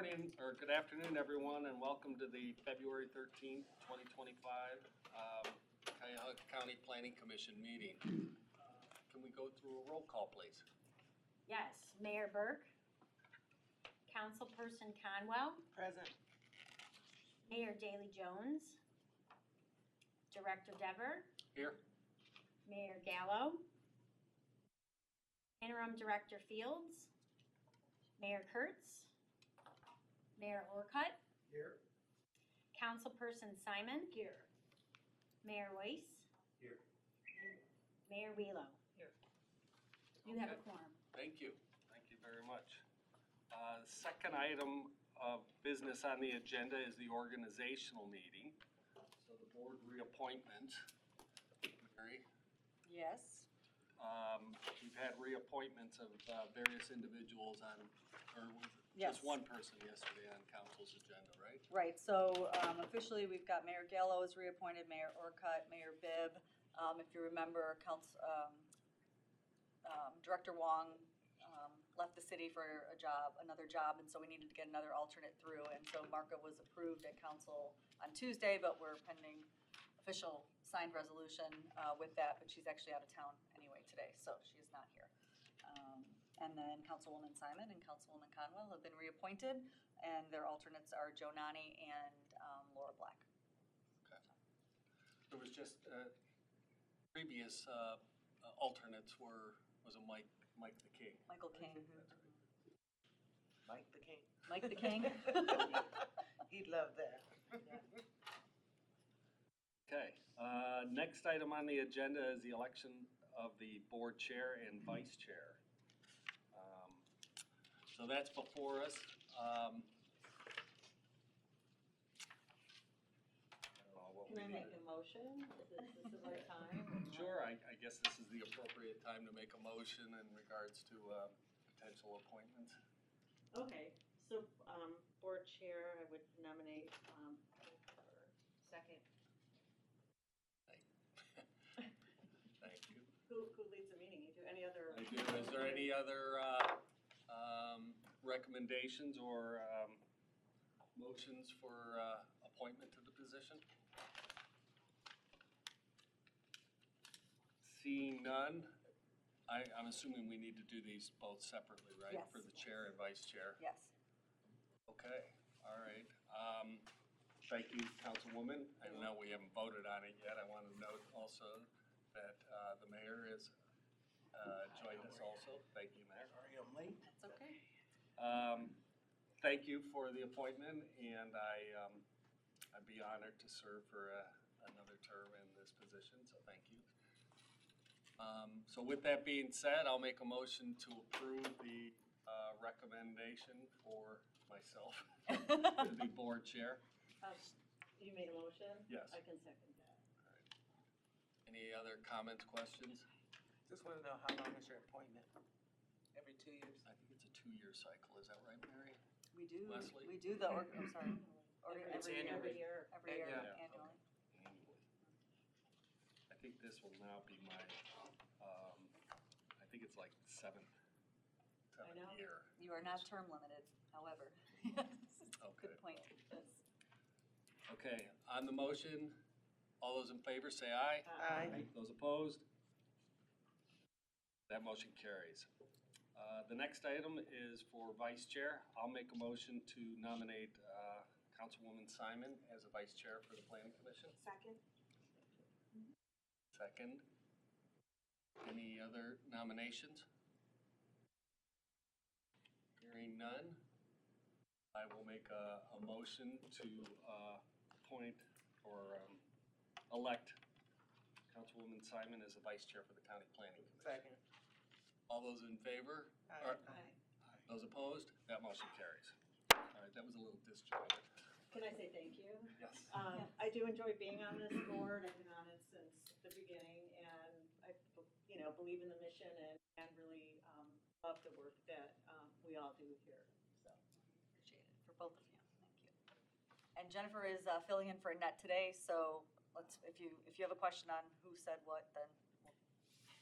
morning, or good afternoon, everyone, and welcome to the February 13th, 2025 Cuyahoga County Planning Commission meeting. Can we go through a roll call, please? Yes, Mayor Burke, Councilperson Conwell, Present. Mayor Daley Jones, Director Dever, Here. Mayor Gallo, Interim Director Fields, Mayor Kurtz, Mayor Orcutt, Here. Councilperson Simon. Here. Mayor Weiss. Here. Mayor Wheelo. Here. You have a Okay. quorum. Thank you. Thank you very much. Second item of business on the agenda is the organizational meeting. So the board reappointment. Mary, Yes. we've had reappointments of various individuals on, or was it Yes. just one person yesterday on council's agenda, right? Right, so officially, we've got Mayor Gallo is reappointed, Mayor Orcutt, Mayor Bibb. If you remember, Director Wong left the city for another job, and so we needed to get another alternate through. And so Marka was approved at council on Tuesday, but we're pending official signed resolution with that, but she's actually out of town anyway today, so she is not here. And then Councilwoman Simon and Councilwoman Conwell have been reappointed, and their alternates are Joe Nani and Laura Black. Okay. There was just, previous alternates was a Mike the King. Michael King. Mike the King. Mike the King. He'd love that. Okay, next item on the agenda is the election of the board chair and vice chair. So that's before us. I don't know what Can I we make a motion? Is this the right time? Sure, I guess this is the appropriate time to make a motion in regards to potential appointments. Okay, so, board chair, I would nominate, second. Thank you. Who leads the meeting? You do any other? I do. Is there any other recommendations or motions for appointment to the position? Seeing none, I'm assuming we need to do these both separately, right? Yes. For the chair and vice chair? Yes. Okay, all right. Thank you, Councilwoman. I know we haven't voted on it yet. I want to note also that the mayor has joined us also. Thank you, Mayor. Sorry I'm late. That's okay. Thank you for the appointment, and I'd be honored to serve for another term in this position, so thank you. So with that being said, I'll make a motion to approve the recommendation for myself to be board chair. You made a motion? Yes. I can second that. All right. Any other comments, questions? Just want to know how long is your appointment? Every 2 years? I think it's a 2-year cycle. Is that right, Mary? We do. Leslie? We do the. I'm sorry. It's Every year. annually. Every year. Yeah. Annually. Okay. Annually. I think this will now be my, I think it's like seventh I know. year. You are not term limited, however. Okay. Good point. Yes. Okay, on the motion, all those in favor say aye. Aye. Those opposed? That motion carries. The next item is for vice chair. I'll make a motion to nominate Councilwoman Simon as a vice chair for the Planning Commission. Second? Second. Any other nominations? Hearing none, I will make a motion to appoint or elect Councilwoman Simon as the vice chair for the County Planning Commission. Second. All those in favor? Aye. Or- Aye. Those opposed? That motion carries. All right, that was a little disjointed. Can I say thank you? Yes. I do enjoy being on this board. I've been on it since the beginning, and I, believe in the mission and really love the work that we all do here, so. Appreciate it for both of you. Thank you. And Jennifer is filling in for Annette today, so if you have a question on who said what, then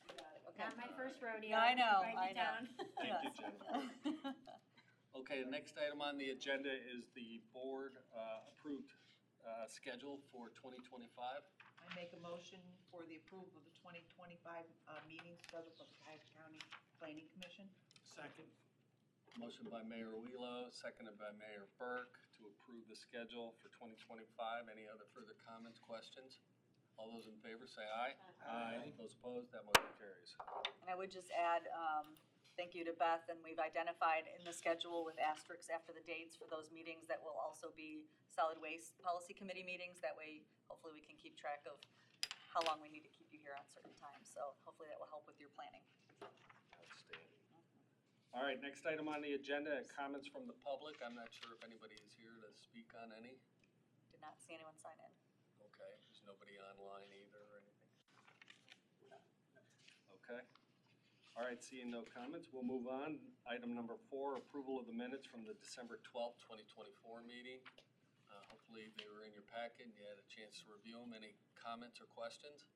You got it. okay. Not my first rodeo. Yeah, I know. Write it I know. down. Thank you, Jennifer. Okay, the next item on the agenda is the board approved schedule for 2025. I make a motion for the approval of the 2025 meeting schedule for the Cuyahoga County Planning Commission. Second. Motion by Mayor Wheelo, seconded by Mayor Burke to approve the schedule for 2025. Any other further comments, questions? All those in favor say aye. Aye. Those opposed, that motion carries. And I would just add, thank you to Beth, and we've identified in the schedule with asterisks after the dates for those meetings that will also be solid waste policy committee meetings. That way, hopefully we can keep track of how long we need to keep you here on certain times. So hopefully that will help with your planning. Outstanding. All right, next item on the agenda, comments from the public. I'm not sure if anybody is here to speak on any. Did not see anyone sign in. Okay, there's nobody online either or anything? Okay. All right, seeing no comments, we'll move on. Item number 4, approval of the minutes from the December 12th, 2024 meeting. Hopefully they were in your packet and you had a chance to review them. Any comments or questions?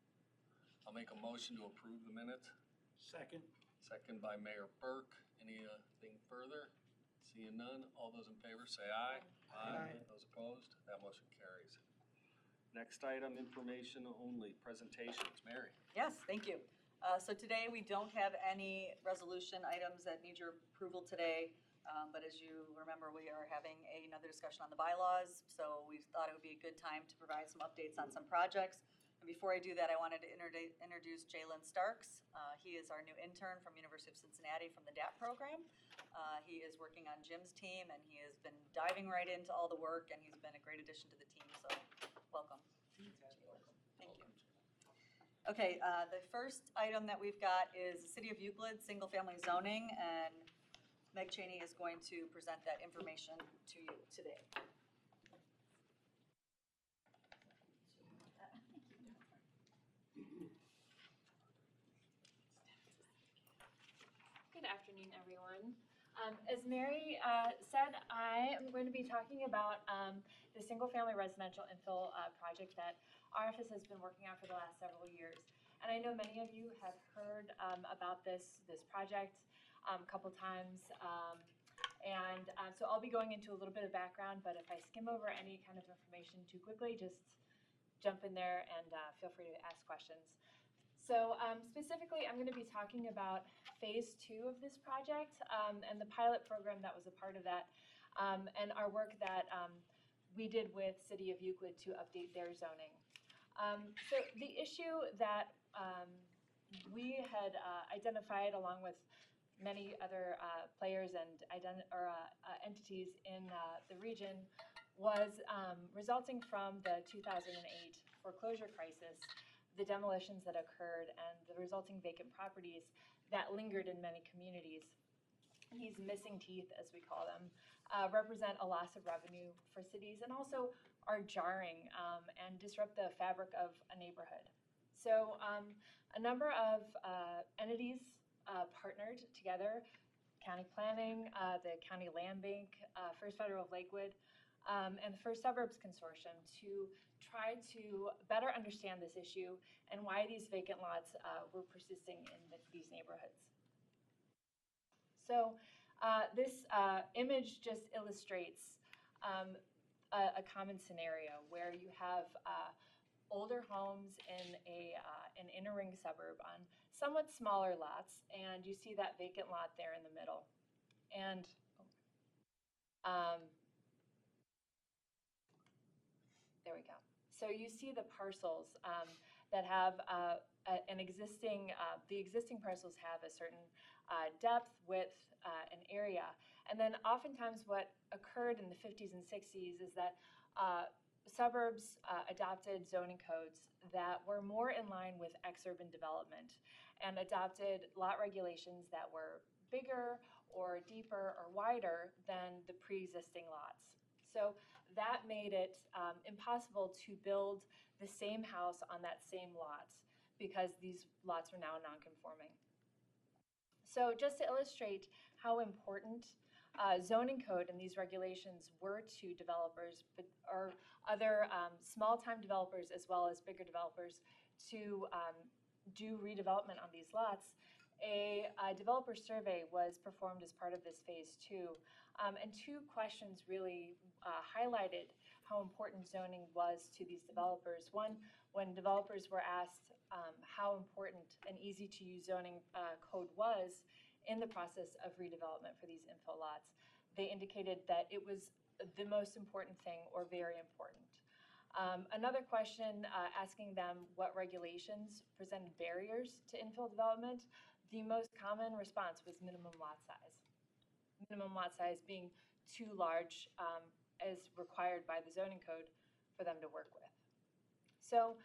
I'll make a motion to approve the minutes. Second. Second by Mayor Burke. Anything further? Seeing none, all those in favor say aye. Aye. Those opposed, that motion carries. Next item, information only, presentations. Mary? Yes, thank you. So today, we don't have any resolution items that need your approval today. But as you remember, we are having another discussion on the bylaws. So we thought it would be a good time to provide some updates on some projects. And before I do that, I wanted to introduce Jalen Starks. He is our new intern from University of Cincinnati from the DAP program. He is working on Jim's team, and he has been diving right into all the work, and he's been a great addition to the team. So welcome. Thank you. Okay, the first item that we've got is the City of Euclid, single-family zoning, and Meg Cheney is going to present that information to you today. Good afternoon, everyone. As Mary said, I am going to be talking about the single-family residential infill project that our office has been working on for the last several years. And I know many of you have heard about this project a couple times. So I'll be going into a little bit of background, but if I skim over any kind of information too quickly, just jump in there and feel free to ask questions. So specifically, I'm going to be talking about phase 2 of this project and the pilot program that was a part of that, and our work that we did with City of Euclid to update their zoning. So the issue that we had identified along with many other players and entities in the region was resulting from the 2008 foreclosure crisis, the demolitions that occurred, and the resulting vacant properties that lingered in many communities. These missing teeth, as we call them, represent a loss of revenue for cities and also are jarring and disrupt the fabric of a neighborhood. So a number of entities partnered together, county planning, the county land bank, First Federal of Lakewood, and the First Suburbs Consortium to try to better understand this issue and why these vacant lots were persisting in these neighborhoods. So this image just illustrates a common scenario where you have older homes in an inner ring suburb on somewhat smaller lots, and you see that vacant lot there in the middle. And there we go. So you see the parcels that have the existing parcels have a certain depth, width, and area. And then oftentimes what occurred in the 50s and 60s is that suburbs adopted zoning codes that were more in line with exurban development and adopted lot regulations that were bigger or deeper or wider than the pre-existing lots. So that made it impossible to build the same house on that same lot because these lots were now non-conforming. So just to illustrate how important zoning code and these regulations were to developers or other small-time developers as well as bigger developers to do redevelopment on these lots a developer survey was performed as part of this phase two. And two questions really highlighted how important zoning was to these developers. One, when developers were asked how important an easy-to-use zoning code was in the process of redevelopment for these infill lots, they indicated that it was the most important thing or very important. Another question asking them what regulations presented barriers to infill development, the most common response was minimum lot size. Minimum lot size being too large as required by the zoning code for them to work with. So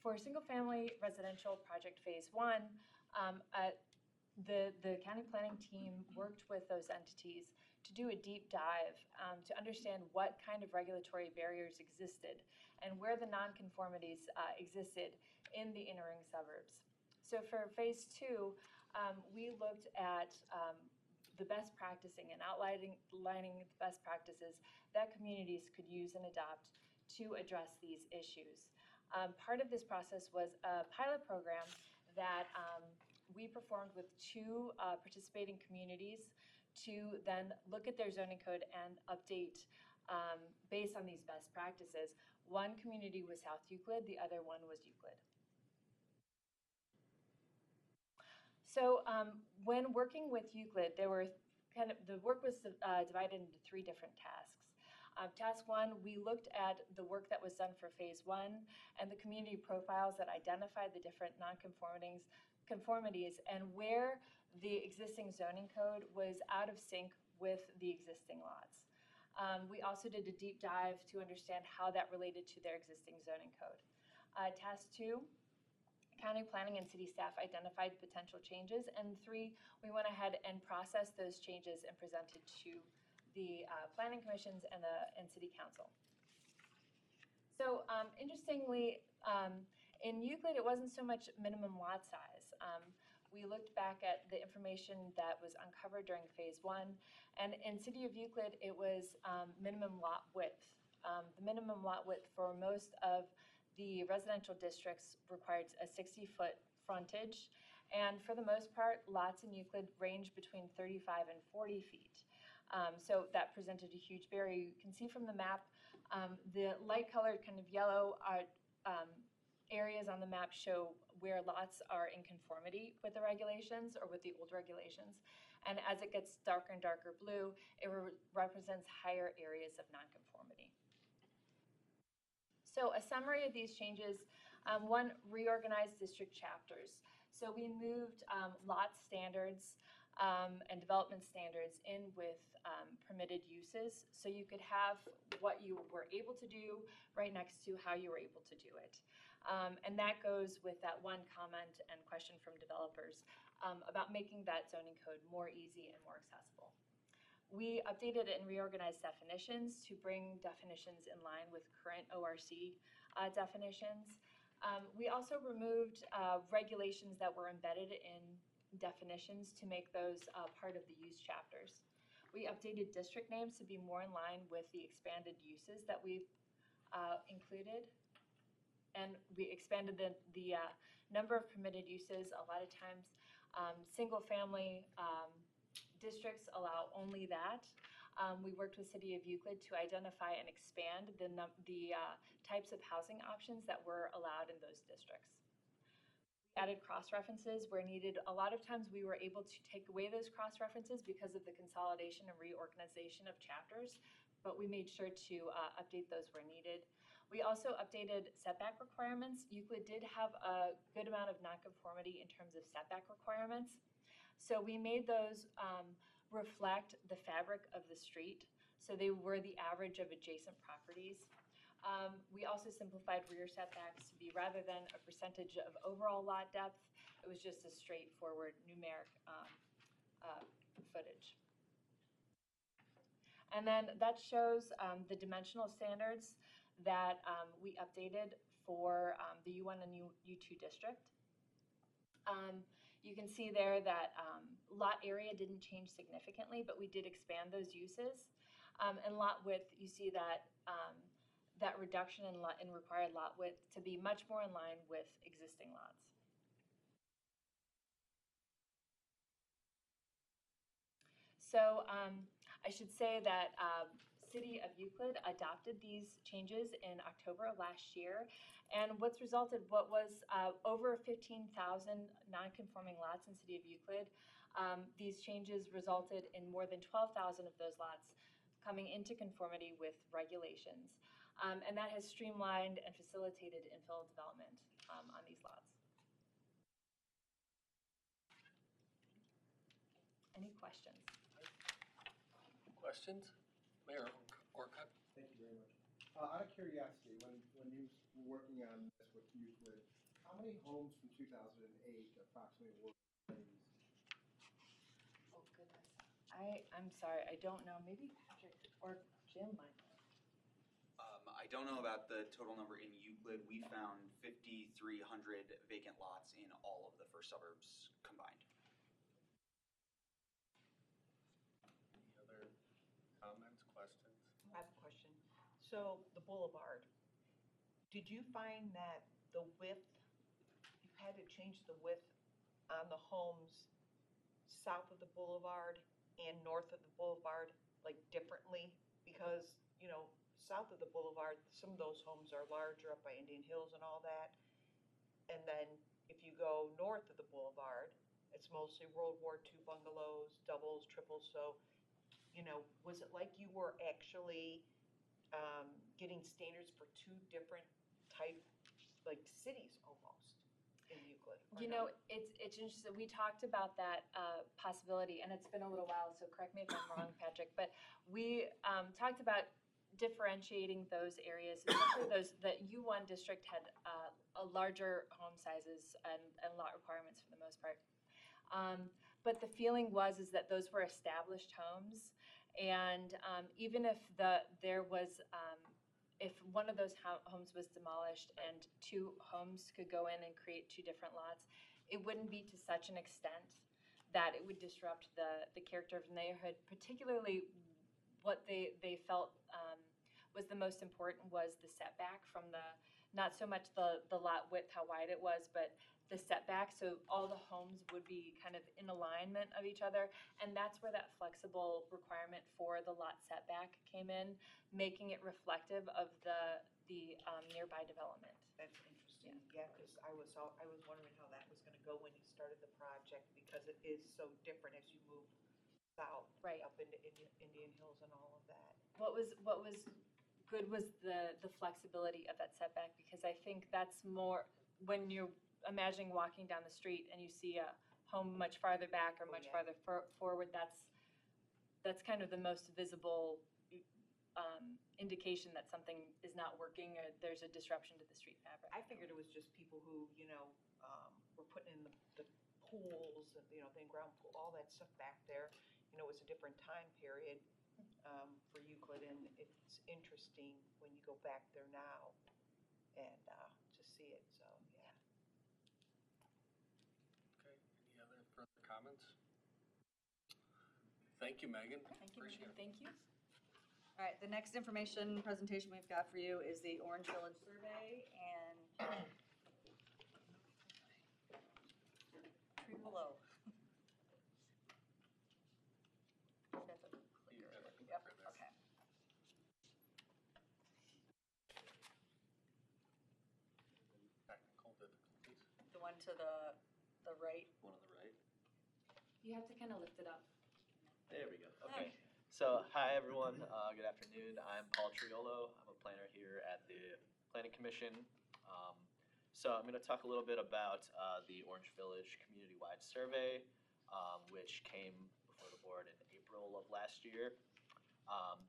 for single-family residential project phase one, the county planning team worked with those entities to do a deep dive to understand what kind of regulatory barriers existed and where the nonconformities existed in the inner ring suburbs. So for phase two, we looked at the best practicing and outlining the best practices that communities could use and adopt to address these issues. Part of this process was a pilot program that we performed with two participating communities to then look at their zoning code and update based on these best practices. One community was South Euclid, the other one was Euclid. So when working with Euclid, there were the work was divided into three different tasks. Task one, we looked at the work that was done for phase one and the community profiles that identified the different conformities and where the existing zoning code was out of sync with the existing lots. We also did a deep dive to understand how that related to their existing zoning code. Task two, county planning and city staff identified potential changes. And three, we went ahead and processed those changes and presented to the planning commissions and city council. So interestingly, in Euclid, it wasn't so much minimum lot size. We looked back at the information that was uncovered during phase one, and in City of Euclid, it was minimum lot width. The minimum lot width for most of the residential districts required a 60-foot frontage, and for the most part, lots in Euclid range between 35 and 40 feet. So that presented a huge barrier. You can see from the map, the light-colored kind of yellow areas on the map show where lots are in conformity with the regulations or with the old regulations. And as it gets darker and darker blue, it represents higher areas of nonconformity. So a summary of these changes, one, reorganized district chapters. So we moved lot standards and development standards in with permitted uses, so you could have what you were able to do right next to how you were able to do it. And that goes with that one comment and question from developers about making that zoning code more easy and more accessible. We updated and reorganized definitions to bring definitions in line with current ORC definitions. We also removed regulations that were embedded in definitions to make those part of the use chapters. We updated district names to be more in line with the expanded uses that we've included. And we expanded the number of permitted uses. A lot of times, single-family districts allow only that. We worked with City of Euclid to identify and expand the types of housing options that were allowed in those districts. We added cross-references where needed. A lot of times we were able to take away those cross-references because of the consolidation and reorganization of chapters, but we made sure to update those where needed. We also updated setback requirements. Euclid did have a good amount of nonconformity in terms of setback requirements. So we made those reflect the fabric of the street. So they were the average of adjacent properties. We also simplified rear setbacks to be, rather than a percentage of overall lot depth, it was just a straightforward numeric footage. And then that shows the dimensional standards that we updated for the U1 and U2 district. You can see there that lot area didn't change significantly, but we did expand those uses. And lot width, you see that that reduction in required lot width to be much more in line with existing lots. So I should say that City of Euclid adopted these changes in October of last year. And what was over 15,000 non-conforming lots in City of Euclid. These changes resulted in more than 12,000 of those lots coming into conformity with regulations. And that has streamlined and facilitated infill development on these lots. Any questions? Questions? Mayor Orcutt? Thank you very much. Out of curiosity, when you were working on this with Euclid, how many homes from 2008 approximately were these? Oh, goodness. I'm sorry, I don't know. Maybe Patrick or Jim might know. I don't know about the total number in Euclid. We found 5,300 vacant lots in all of the first suburbs combined. Any other comments, questions? I have a question. So the boulevard, did you find that the width, you had to change the width on the homes south of the boulevard and north of the boulevard, like differently? Because, you know, south of the boulevard, some of those homes are larger up by Indian Hills and all that. And then if you go north of the boulevard, it's mostly World War II bungalows, doubles, triples. So, you know, was it like you were actually getting standards for two different type, like cities almost in Euclid? You know, it's interesting. We talked about that possibility, and it's been a little while, so correct me if I'm wrong, Patrick, but we talked about differentiating those areas, especially those, the U1 district had a larger home sizes and lot requirements for the most part. But the feeling is that those were established homes, and even if if one of those homes was demolished and two homes could go in and create two different lots, it wouldn't be to such an extent that it would disrupt the character of the neighborhood. Particularly, what they felt was the most important was the setback from not so much the lot width, how wide it was, but the setback, so all the homes would be kind of in alignment of each other, and that's where that flexible requirement for the lot setback came in, making it reflective of the nearby development. That's interesting, yeah, because I was wondering how that was gonna go when you started the project, because it is so different as you move south. Right. Up into Indian Hills and all of that. What was good was the flexibility of that setback, because I think that's more when you're imagining walking down the street and you see a home much farther back or much farther forward, that's kind of the most visible indication that something is not working or there's a disruption to the street fabric. I figured it was just people who, you know, were putting in the pools, and, you know, the in-ground pool, all that stuff back there. You know, it was a different time period for Euclid, and it's interesting when you go back there now and to see it, so, yeah. Okay, any other further comments? Thank you, Megan. Thank you, Appreciate Megan. it. Thank you. All right, the next information presentation we've got for you is the Orange Village Survey, and hello. You have a clicker Yep, for this. okay. Technical difficulties. The one to the right. One on the right. You have to kind of lift it up. There we go. Okay. So, hi everyone. Good afternoon. I'm Paul Triolo. I'm a planner here at the Planning Commission. So I'm going to talk a little bit about the Orange Village Community-Wide Survey, which came before the board in April of last year.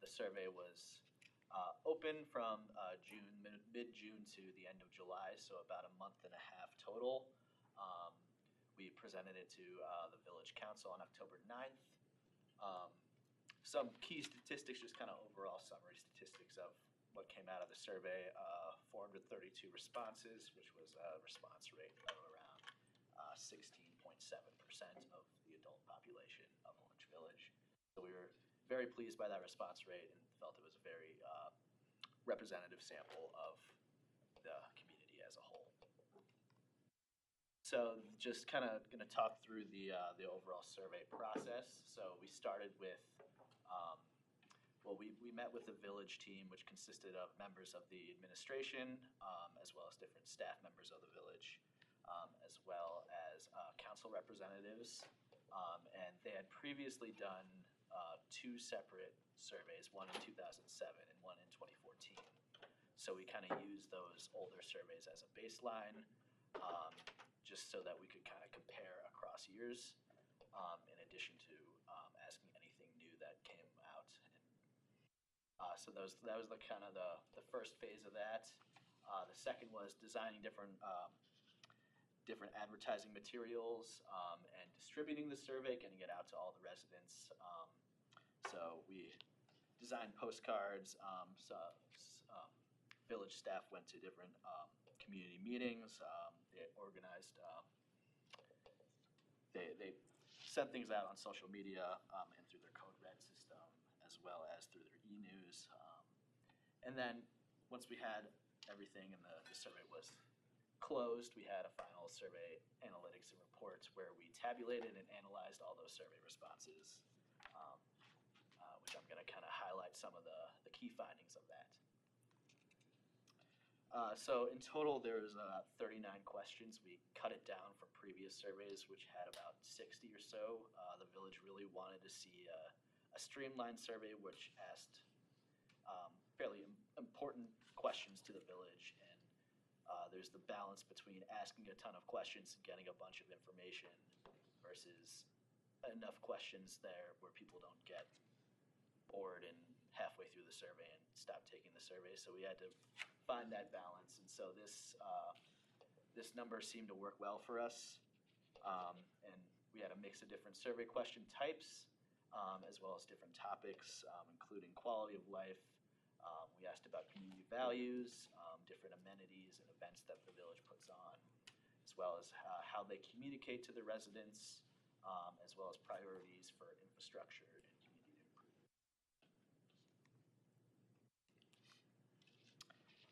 The survey was open from mid-June to the end of July, so about a month and a half total. We presented it to the Village Council on October 9th. Some key statistics, just kind of overall summary statistics of what came out of the survey. 432 responses, which was a response rate of around 16.7% of the adult population of Orange Village. So we were very pleased by that response rate and felt it was a very representative sample of the community as a whole. So just kind of going to talk through the overall survey process. So we started with, we met with the village team, which consisted of members of the administration, as well as different staff members of the village, as well as council representatives. And they had previously done two separate surveys, one in 2007 and one in 2014. So we kind of used those older surveys as a baseline, just so that we could kind of compare across years, in addition to asking anything new that came out. So that was the kind of the first phase of that. The second was designing different advertising materials and distributing the survey, getting it out to all the residents. So we designed postcards. Village staff went to different community meetings. They organized. They sent things out on social media and through their code red system, as well as through their e-news. And then once we had everything and the survey was closed, we had a final survey analytics and reports where we tabulated and analyzed all those survey responses, which I'm going to kind of highlight some of the key findings of that. So in total, there's 39 questions. We cut it down from previous surveys, which had about 60 or so. The village really wanted to see a streamlined survey, which asked fairly important questions to the village. And there's the balance between asking a ton of questions and getting a bunch of information versus enough questions there where people don't get bored and halfway through the survey and stop taking the survey. So we had to find that balance, and so this number seemed to work well for us. And we had a mix of different survey question types, as well as different topics, including quality of life. We asked about community values, different amenities and events that the village puts on, as well as how they communicate to the residents, as well as priorities for infrastructure and community improvement.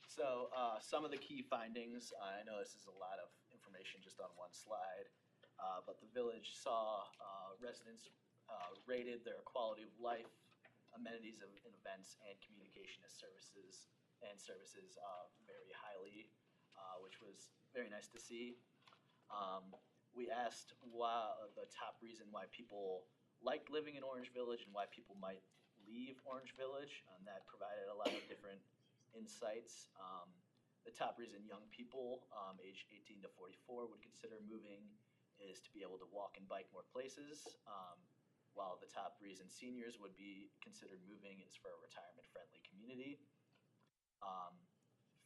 So some of the key findings, I know this is a lot of information just on one slide, but the village saw residents rated their quality of life, amenities and events, and communication as services very highly, which was very nice to see. We asked the top reason why people liked living in Orange Village and why people might leave Orange Village, and that provided a lot of different insights. The top reason young people aged 18 to 44 would consider moving is to be able to walk and bike more places, while the top reason seniors would be considered moving is for a retirement-friendly community.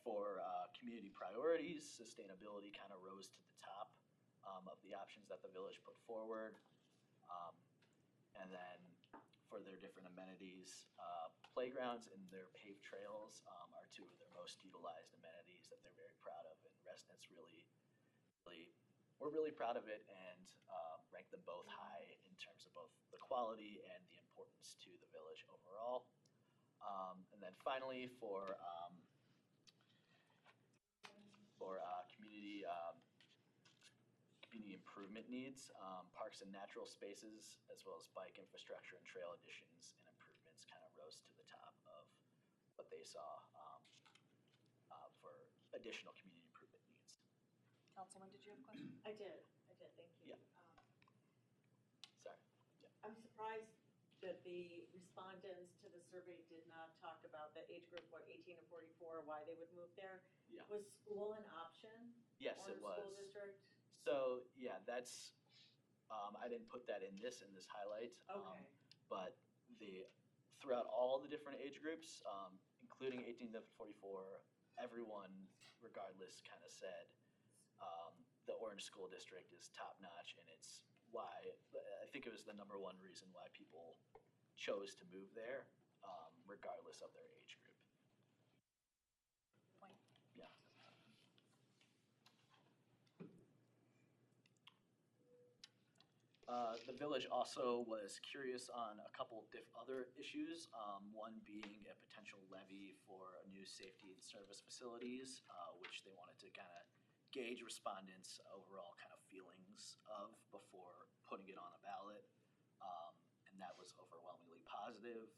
For community priorities, sustainability kind of rose to the top of the options that the village put forward. And then for their different amenities, playgrounds and their paved trails are two of their most utilized amenities that they're very proud of, and residents were really proud of it and ranked them both high in terms of both the quality and the importance to the village overall. And then finally, for community improvement needs, parks and natural spaces, as well as bike infrastructure and trail additions and improvements kind of rose to the top of what they saw for additional community improvement needs. Councilman, did you have a question? I did, thank you. Yeah. Sorry. I'm surprised that the respondents to the survey did not talk about the age group, 18 to 44, why they would move there. Yeah. Was school an option? Yes, it Orange was. School District? So, yeah, that's, I didn't put that in this highlight. Okay. But throughout all the different age groups, including 18 to 44, everyone, regardless, kind of said the Orange School District is top-notch, and it's why, I think it was the number one reason why people chose to move there, regardless of their age group. Point. Yeah. The village also was curious on a couple of other issues, one being a potential levy for new safety and service facilities, which they wanted to kind of gauge respondents' overall kind of feelings of before putting it on a ballot. And that was positive.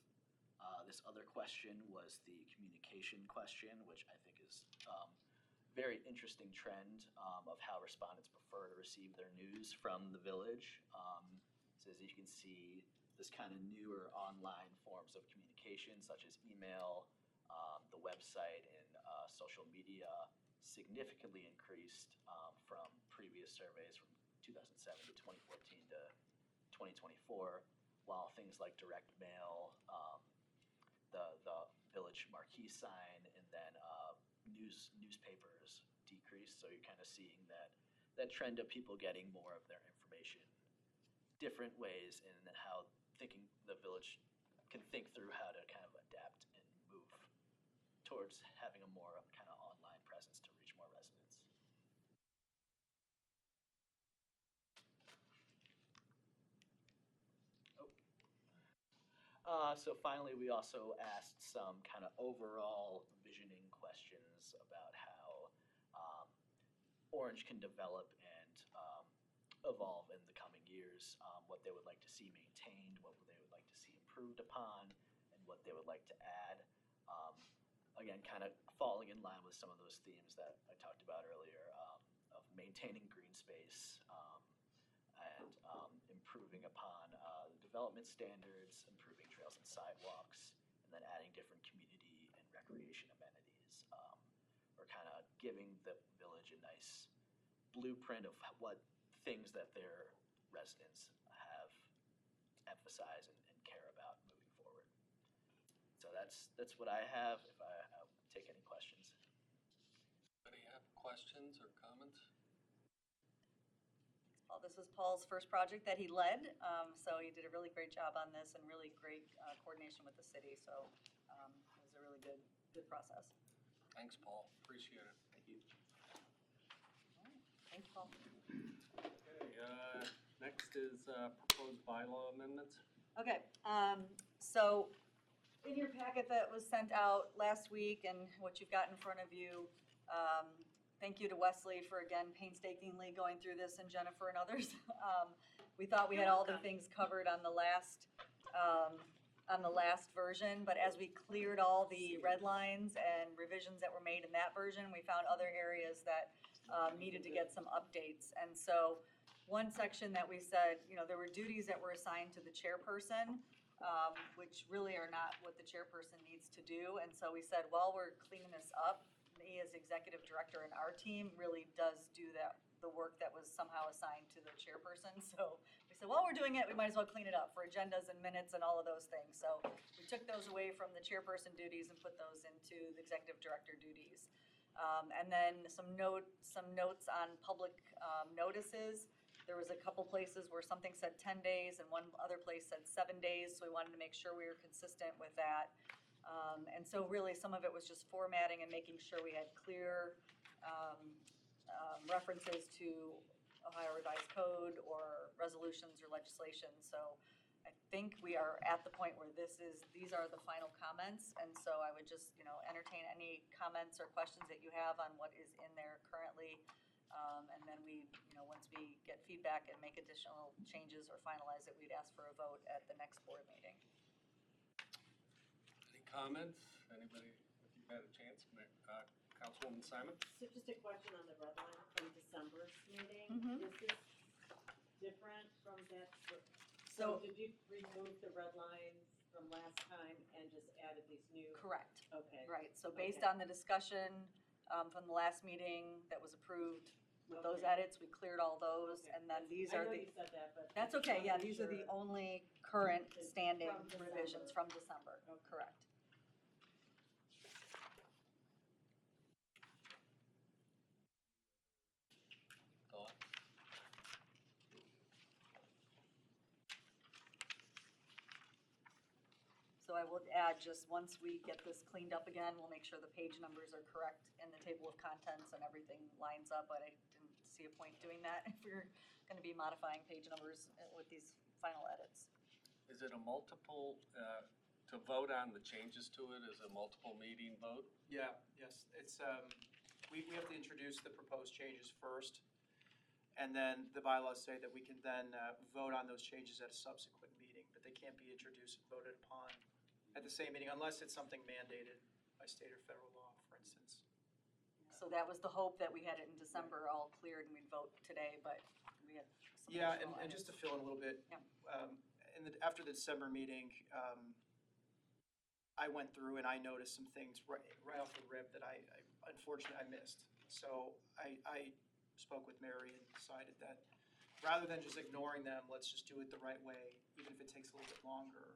This other question was the communication question, which I think is very interesting trend of how respondents prefer to receive their news from the village. So as you can see, this kind of newer online forms of communication, such as email, the website, and social media, significantly increased from previous surveys from 2007 to 2014 to 2024, while things like direct mail, the village marquee sign, and then newspapers decreased. So you're kind of seeing that trend of people getting more of their information different ways, and how the village can think through how to kind of adapt and move towards having a more kind of online presence to reach more residents. So finally, we also asked some kind of overall visioning questions about how Orange can develop and evolve in the coming years, what they would like to see maintained, what they would like to see improved upon, and what they would like to add. Again, kind of falling in line with some of those themes that I talked about earlier, of maintaining green space, and improving upon development standards, improving trails and sidewalks, and then adding different community and recreation amenities. Or kind of giving the village a nice blueprint of what things that their residents have emphasized and care about moving forward. So that's what I have. If I'll take any questions. Anybody have questions or comments? Well, this was Paul's first project that he led, so he did a really great job on this and really great coordination with the city. So it was a really good process. Thanks, Paul. Appreciate it. Thank you. Thank you, Paul. Okay, next is proposed bylaw amendments. Okay, so in your packet that was sent out last week and what you've got in front of you, thank you to Wesley for again painstakingly going through this, and Jennifer and others. We thought we had all the things covered on the last version, but as we cleared all the red lines and revisions that were made in that version, we found other areas that needed to get some updates. And so one section that we said, there were duties that were assigned to the chairperson, which really are not what the chairperson needs to do. And so we said, while we're cleaning this up, me as executive director and our team really does do the work that was somehow assigned to the chairperson. So we said, while we're doing it, we might as well clean it up for agendas and minutes and all of those things. So we took those away from the chairperson duties and put those into the executive director duties. And then some notes on public notices. There was a couple places where something said 10 days and one other place said 7 days, so we wanted to make sure we were consistent with that. And so really some of it was just formatting and making sure we had clear references to Ohio Revised Code or resolutions or legislation. So I think we are at the point where these are the final comments, and so I would just, entertain any comments or questions that you have on what is in there currently. And then we, once we get feedback and make additional changes or finalize it, we'd ask for a vote at the next board meeting. Any comments? Anybody, if you've had a chance? Councilwoman Simon? So just a question on the red line from December's meeting. Mhm. Is this different from that? So- Did you remove the red lines from last time and just added these new? Correct. Okay. Right, so based Okay. on the discussion from the last meeting that was approved with those Okay. edits, we cleared all those, Okay. and then these I are know the, you said that, but. that's I just okay, wanna yeah, be these are the sure. only current standing From December. revisions from December, Okay. correct. Thoughts? So I will add, just once we get this cleaned up again, we'll make sure the page numbers are correct in the table of contents and everything lines up, but I didn't see a point doing that if we're gonna be modifying page numbers with these final edits. Is it a multiple, to vote on the changes to it, is a multiple meeting vote? Yeah, yes, it's, we have to introduce the proposed changes first, and then the bylaws say that we can then vote on those changes at a subsequent meeting. But but they can't be introduced and voted upon at the same meeting unless it's something mandated by state or federal law, for instance. So that was the hope that we had it in December all cleared and we'd vote today, but we had some Yeah, additional and just to items. fill in a little bit, Yeah. after the December meeting, I went through and I noticed some things right off the rip that I unfortunately I missed. So I spoke with Mary and decided that rather than just ignoring them, let's just do it the right way, even if it takes a little bit longer.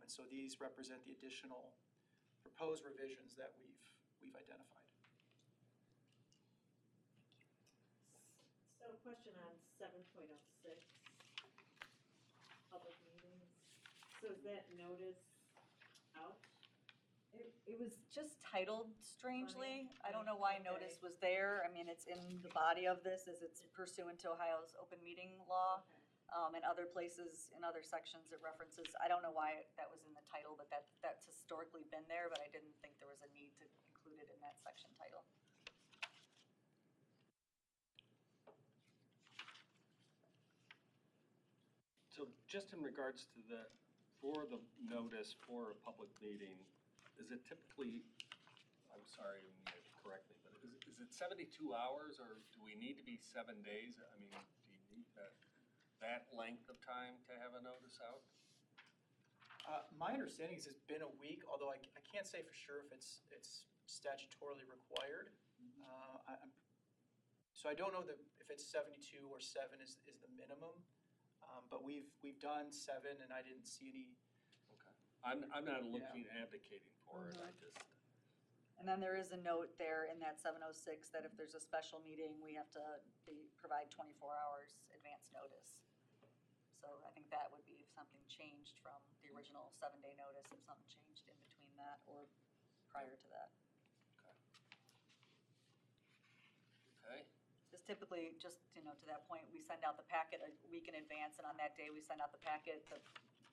And so these represent the additional proposed revisions that we've identified. So question on 7.06, public meetings. So is that notice out? It was just titled strangely. I don't know Funny. why notice was there. I mean, it's in the body of this as it's pursuant to Ohio's open meeting law. Okay. And other places, in other sections, it references, I don't know why that was in the title, but that's historically been there, but I didn't think there was a need to include it in that section title. So just in regards to for the notice for a public meeting, is it typically, I'm sorry, you may correct me, but is it 72 hours or do we need to be 7 days? I mean, do you need that length of time to have a notice out? My understanding is it's been a week, although I can't say for sure if it's statutorily required. So I don't know if it's 72 or 7 is the minimum, but we've done 7 and I didn't see any. Okay. I'm not looking, advocating for it, I just. And then there is a note there in that 706 that if there's a special meeting, we have to provide 24 hours advance notice. So I think that would be if something changed from the original 7-day notice, if something changed in between that or prior to that. Okay. Just typically, just, to that point, we send out the packet a week in advance, and on that day, we send out the packet,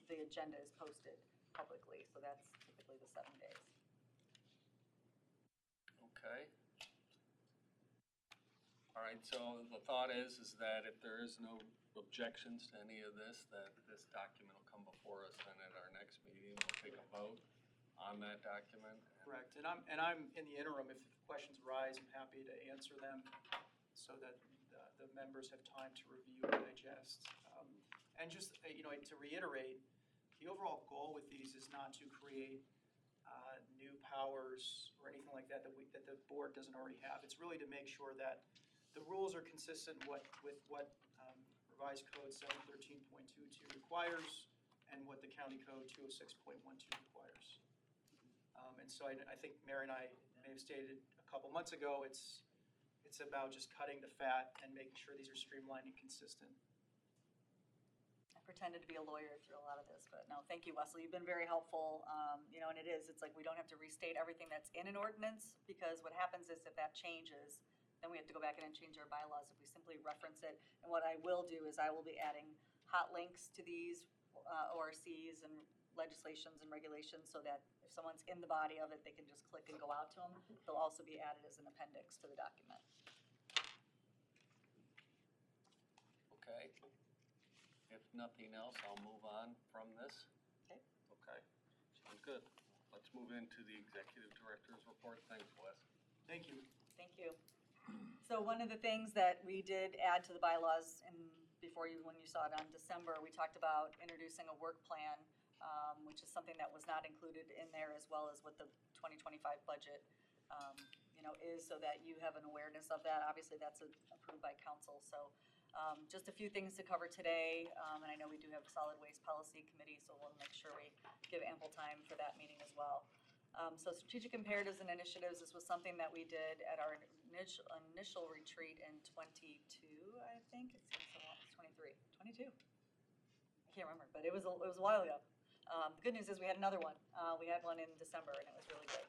the agenda is posted publicly, so that's typically the 7 days. Okay. All right, so the thought is that if there is no objections to any of this, that this document will come before us, and at our next meeting, we'll take a vote on that document. Correct, and I'm in the interim, if questions arise, I'm happy to answer them so that the members have time to review and digest. And just, to reiterate, the overall goal with these is not to create new powers or anything like that that the board doesn't already have. It's really to make sure that the rules are consistent with what revised code 713.22 requires and what the county code 206.12 requires. And so I think Mary and I may have stated a couple months ago, it's about just cutting the fat and making sure these are streamlined and consistent. I pretended to be a lawyer through a lot of this, but no, thank you, Wesley. You've been very helpful. And it's like we don't have to restate everything that's in an ordinance because what happens is if that changes, then we have to go back in and change our bylaws if we simply reference it. And what I will do is I will be adding hot links to these ORCs and legislations and regulations so that if someone's in the body of it, they can just click and go out to them. They'll also be added as an appendix to the document. Okay. If nothing else, I'll move on from this. Okay. Okay, sounds good. Let's move into the executive director's report. Thanks, Wes. Thank you. Thank you. So one of the things that we did add to the bylaws when you saw it on December, we talked about introducing a work plan, which is something that was not included in there, as well as what the 2025 budget, is, so that you have an awareness of that. Obviously, that's approved by council. So just a few things to cover today, and I know we do have a solid waste policy committee, so we'll make sure we give ample time for that meeting as well. So strategic imperatives and initiatives, this was something that we did at our initial retreat in 22, I think. It seems so long. It's 23, 22. I can't remember, but it was a while ago. The good news is we had another one. We had one in December, and it was really good.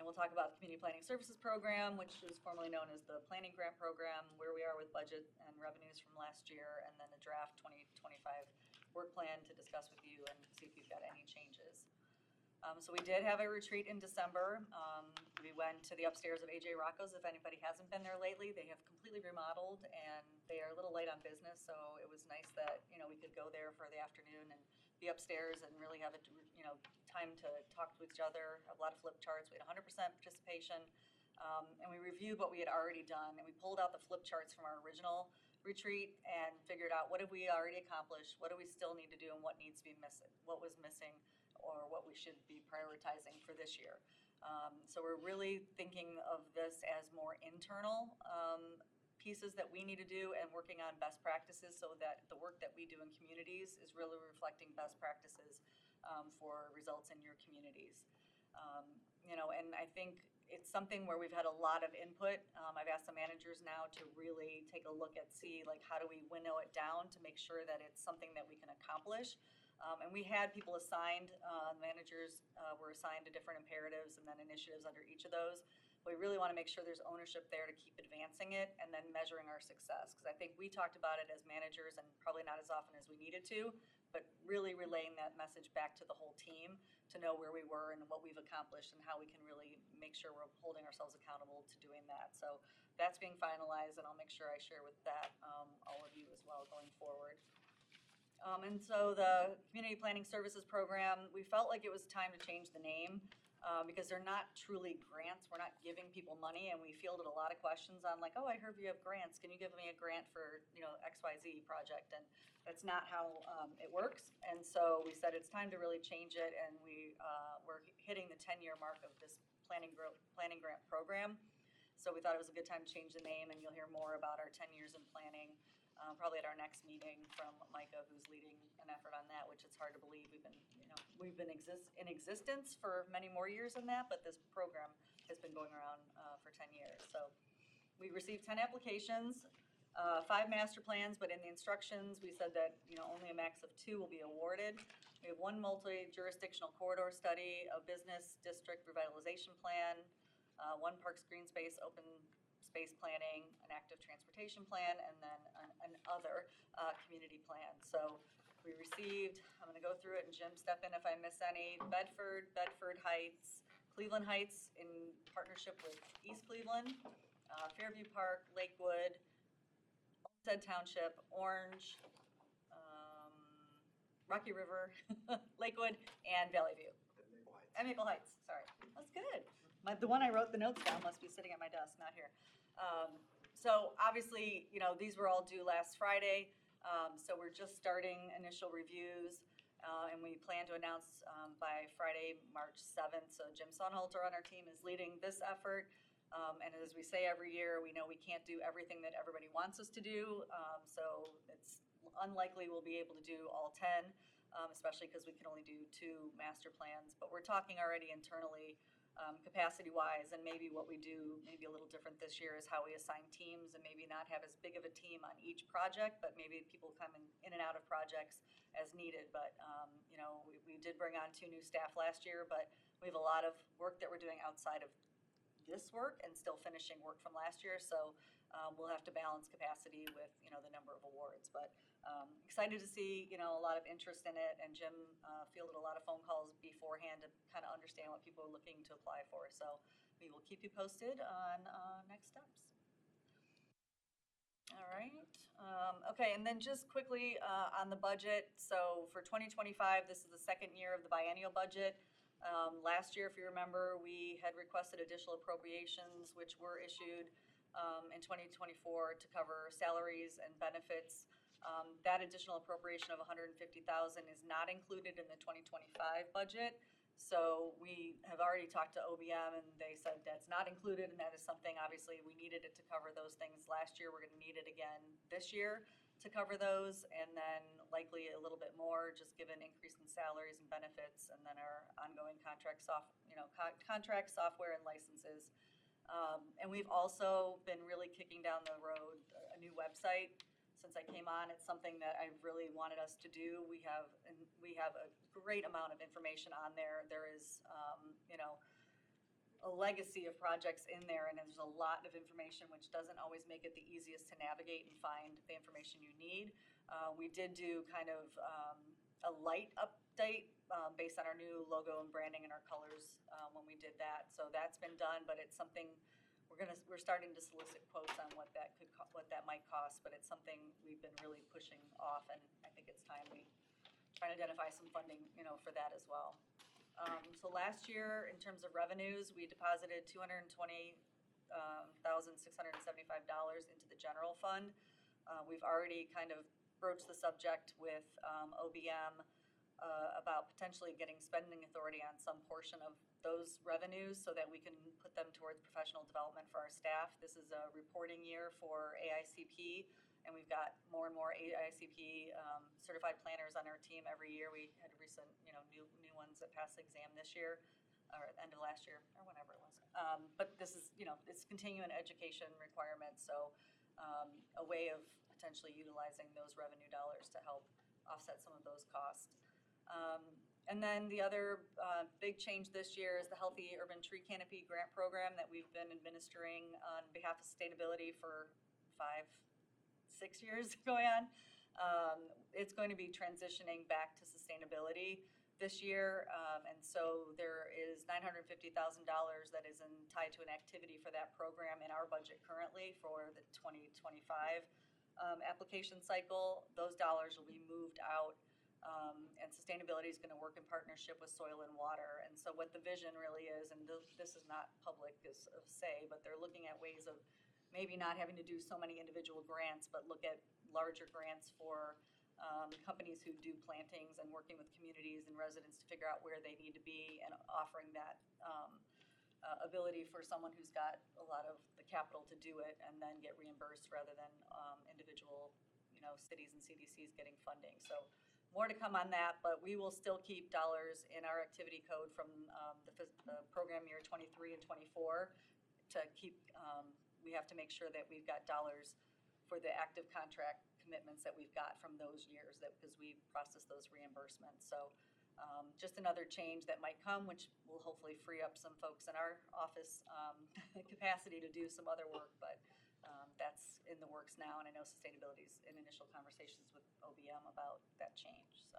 And we'll talk about the Community Planning Services Program, which is formerly known as the Planning Grant Program, where we are with budget and revenues from last year, and then a draft 2025 work plan to discuss with you and see if you've got any changes. So we did have a retreat in December. We went to the upstairs of AJ Rocco's. If anybody hasn't been there lately, they have completely remodeled and they are a little late on business. So it was nice that, we could go there for the afternoon and be upstairs and really have a, time to talk to each other, have a lot of flip charts. We had 100% participation. And we reviewed what we had already done, and we pulled out the flip charts from our original retreat and figured out what have we already accomplished, what do we still need to do, and what needs to be missing, what was missing, or what we should be prioritizing for this year. So we're really thinking of this as more internal pieces that we need to do and working on best practices so that the work that we do in communities is really reflecting best practices for results in your communities. And I think it's something where we've had a lot of input. I've asked the managers now to really take a look at, how do we winnow it down to make sure that it's something that we can accomplish. And we had people assigned, managers were assigned to different imperatives and then initiatives under each of those. We really want to make sure there's ownership there to keep advancing it and then measuring our success. Because I think we talked about it as managers and probably not as often as we needed to, but really relaying that message back to the whole team to know where we were and what we've accomplished and how we can really make sure we're holding ourselves accountable to doing that. So that's being finalized, and I'll make sure I share with that all of you as well going forward. And so the Community Planning Services Program, we felt like it was time to change the name because they're not truly grants. We're not giving people money, and we fielded a lot of questions on like, oh, I heard you have grants. Can you give me a grant for, XYZ project? And that's not how it works. And so we said it's time to really change it, and we're hitting the 10-year mark of this planning grant program. So we thought it was a good time to change the name, and you'll hear more about our 10 years in planning probably at our next meeting from Micah, who's leading an effort on that, which it's hard to believe. We've been in existence for many more years than that, but this program has been going around for 10 years. So we received 10 applications, 5 master plans, but in the instructions, we said that, only a max of 2 will be awarded. We have 1 multi-jurisdictional corridor study, a business district revitalization plan, 1 parks green space open space planning, an active transportation plan, and then an other community plan. So we received, I'm gonna go through it and Jim step in if I miss any, Bedford Heights, Cleveland Heights in partnership with East Cleveland, Fairview Park, Lakewood, Olmsted Township, Orange, Rocky River, Lakewood, and Valley View. And Maple Heights, sorry. That's good. The one I wrote the notes down must be sitting at my desk, not here. So obviously, these were all due last Friday. So we're just starting initial reviews, and we plan to announce by Friday, March 7th. So Jim Sonholter on our team is leading this effort. And as we say every year, we know we can't do everything that everybody wants us to do. So it's unlikely we'll be able to do all 10, especially because we can only do 2 master plans. But we're talking already internally, capacity-wise, and maybe what we do maybe a little different this year is how we assign teams and maybe not have as big of a team on each project, but maybe people come in and out of projects as needed. But, we did bring on 2 new staff last year, but we have a lot of work that we're doing outside of this work and still finishing work from last year. So we'll have to balance capacity with, the number of awards. But excited to see, a lot of interest in it. And Jim fielded a lot of phone calls beforehand to kind of understand what people are looking to apply for. So we will keep you posted on next steps. All right. Okay, and then just quickly on the budget. So for 2025, this is the second year of the biennial budget. Last year, if you remember, we had requested additional appropriations, which were issued in 2024 to cover salaries and benefits. That additional appropriation of $150,000 is not included in the 2025 budget. So we have already talked to OBM, and they said that's not included, and that is something, obviously, we needed it to cover those things last year. We're going to need it again this year to cover those, and then likely a little bit more, just given increase in salaries and benefits, and then our ongoing contract software and licenses. And we've also been really kicking down the road a new website. Since I came on, it's something that I really wanted us to do. We have a great amount of information on there. There is, a legacy of projects in there, and there's a lot of information, which doesn't always make it the easiest to navigate and find the information you need. We did do kind of a light update based on our new logo and branding and our colors when we did that. So that's been done, but it's something we're starting to solicit quotes on what that might cost, but it's something we've been really pushing off, and I think it's time we try to identify some funding, for that as well. So last year, in terms of revenues, we deposited $220,675 into the general fund. We've already kind of broached the subject with OBM about potentially getting spending authority on some portion of those revenues so that we can put them towards professional development for our staff. This is a reporting year for AICP, and we've got more and more AICP certified planners on our team every year. We had a recent, new ones that passed the exam this year, or end of last year, or whenever it was. But this is, it's continuing education requirements, so a way of potentially utilizing those revenue dollars to help offset some of those costs. And then the other big change this year is the Healthy Urban Tree Canopy Grant Program that we've been administering on behalf of sustainability for 5-6 years going on. It's going to be transitioning back to sustainability this year, and so there is $950,000 that is tied to an activity for that program in our budget currently for the 2025 application cycle. Those dollars will be moved out. And sustainability is going to work in partnership with soil and water. And so what the vision really is, and this is not public as of say, but they're looking at ways of maybe not having to do so many individual grants, but look at larger grants for companies who do plantings and working with communities and residents to figure out where they need to be and offering that ability for someone who's got a lot of the capital to do it and then get reimbursed rather than individual, cities and CDCs getting funding. So more to come on that, but we will still keep dollars in our activity code from the program year 23 and 24 to keep, we have to make sure that we've got dollars for the active contract commitments that we've got from those years because we process those reimbursements. So just another change that might come, which will hopefully free up some folks in our office capacity to do some other work, but that's in the works now, and I know sustainability is in initial conversations with OBM about that change, so.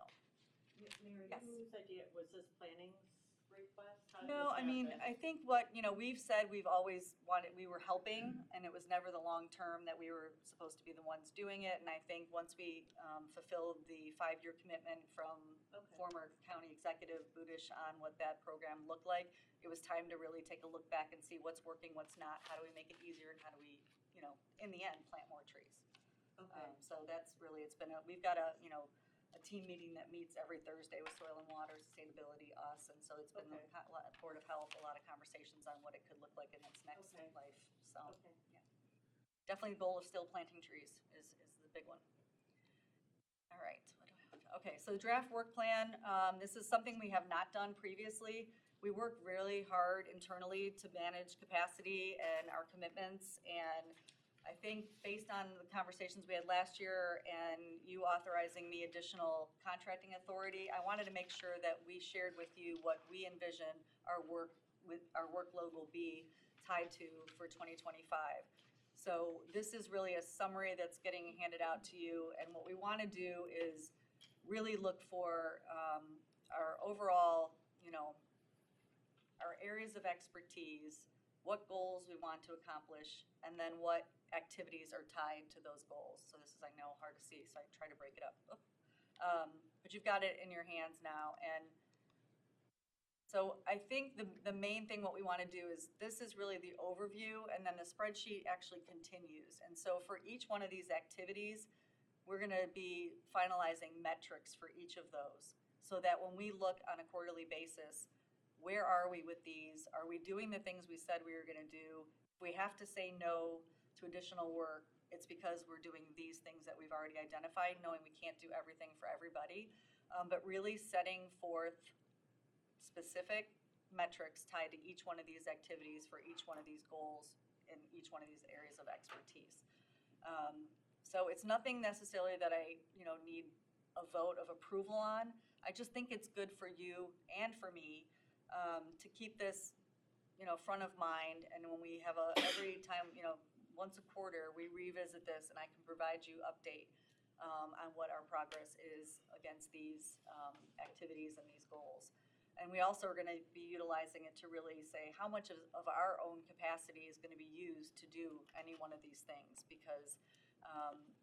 Mary, Yes. whose idea, was this planning's request? How did No, this I mean, happen? I think what, we've said we've always wanted, we were helping, and it was never the long term that we were supposed to be the ones doing it, and I think once we fulfilled the 5-year commitment from former county executive Budish on what that program looked like, it was time to really take a look back and see what's working, what's not, how do we make it easier, and how do we, in the end, plant more trees. Okay. So that's really, we've got a team meeting that meets every Thursday with Soil and Water, Sustainability, us, and so it's been Okay. a lot of Board of Health, a lot of conversations on what it could look like in its next Okay. life, so. Okay. Definitely the goal of still planting trees is the big one. All right, what do I have? Okay, so the draft work plan, this is something we have not done previously. We work really hard internally to manage capacity and our commitments, and I think based on the conversations we had last year and you authorizing me additional contracting authority, I wanted to make sure that we shared with you what we envision our workload will be tied to for 2025. So this is really a summary that's getting handed out to you, and what we want to do is really look for our overall, our areas of expertise, what goals we want to accomplish, and then what activities are tied to those goals. So this is, I know, hard to see, so I try to break it up. But you've got it in your hands now, and so I think the main thing what we want to do is, this is really the overview, and then the spreadsheet actually continues. And so for each one of these activities, we're going to be finalizing metrics for each of those, so that when we look on a quarterly basis, where are we with these? Are we doing the things we said we were going to do? If we have to say no to additional work, it's because we're doing these things that we've already identified, knowing we can't do everything for everybody, but really setting forth specific metrics tied to each one of these activities for each one of these goals in each one of these areas of expertise. So it's nothing necessarily that I, need a vote of approval on. I just think it's good for you and for me to keep this, front of mind. And when we have every time, once a quarter, we revisit this, and I can provide you update on what our progress is against these activities and these goals. And we also are gonna be utilizing it to really say how much of our own capacity is gonna be used to do any one of these things. Because,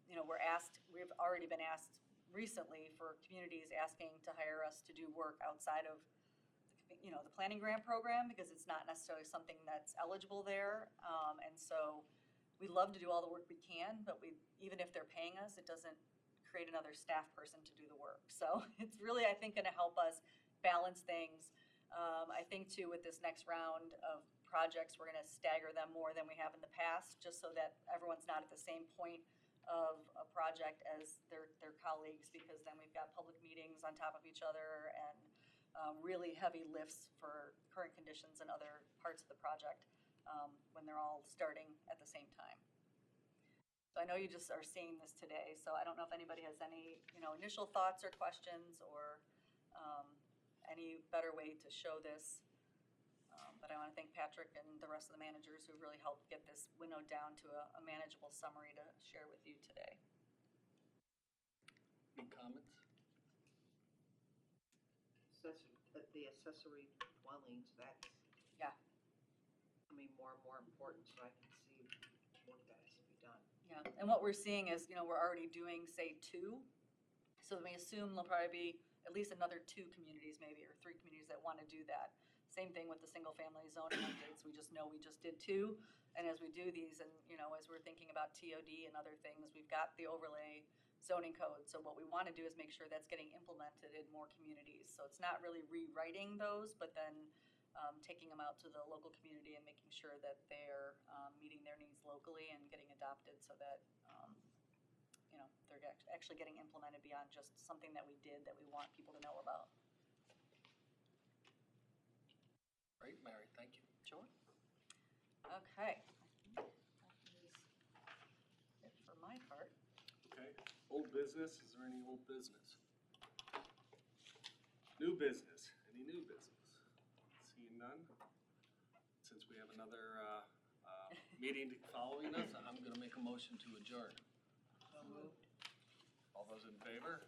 you know, we've already been asked recently for communities asking to hire us to do work outside of, you know, the planning grant program, because it's not necessarily something that's eligible there. And so we love to do all the work we can, but even if they're paying us, it doesn't create another staff person to do the work. So it's really, I think, gonna help us balance things. I think too, with this next round of projects, we're gonna stagger them more than we have in the past, just so that everyone's not at the same point of a project as their colleagues, because then we've got public meetings on top of each other and really heavy lifts for current conditions and other parts of the project when they're all starting at the same time. So I know you just are seeing this today, so I don't know if anybody has any, you know, initial thoughts or questions, or any better way to show this. But I want to thank Patrick and the rest of the managers who really helped get this winnowed down to a manageable summary to share with you today. Any comments? The accessory dwellings, that's Yeah. becoming more and more important, so I can see work that has to be done. Yeah, and what we're seeing is, you know, we're already doing, say, 2. So we assume there'll probably be at least another 2 communities maybe, or 3 communities that want to do that. Same thing with the single-family zoning updates. We just know we just did 2. And as we do these, and, you know, as we're thinking about TOD and other things, we've got the overlay zoning code. So what we want to do is make sure that's getting implemented in more communities. So it's not really rewriting those, but then taking them out to the local community and making sure that they're meeting their needs locally and getting adopted, so that you know, they're actually getting implemented beyond just something that we did that we want people to know about. Great, Mary, thank you. Sure. Okay. I think that is it for my part. Okay, old business, is there any old business? New business, any new business? Seeing none? Since we have another meeting following us, I'm gonna make a motion to adjourn. All those in favor?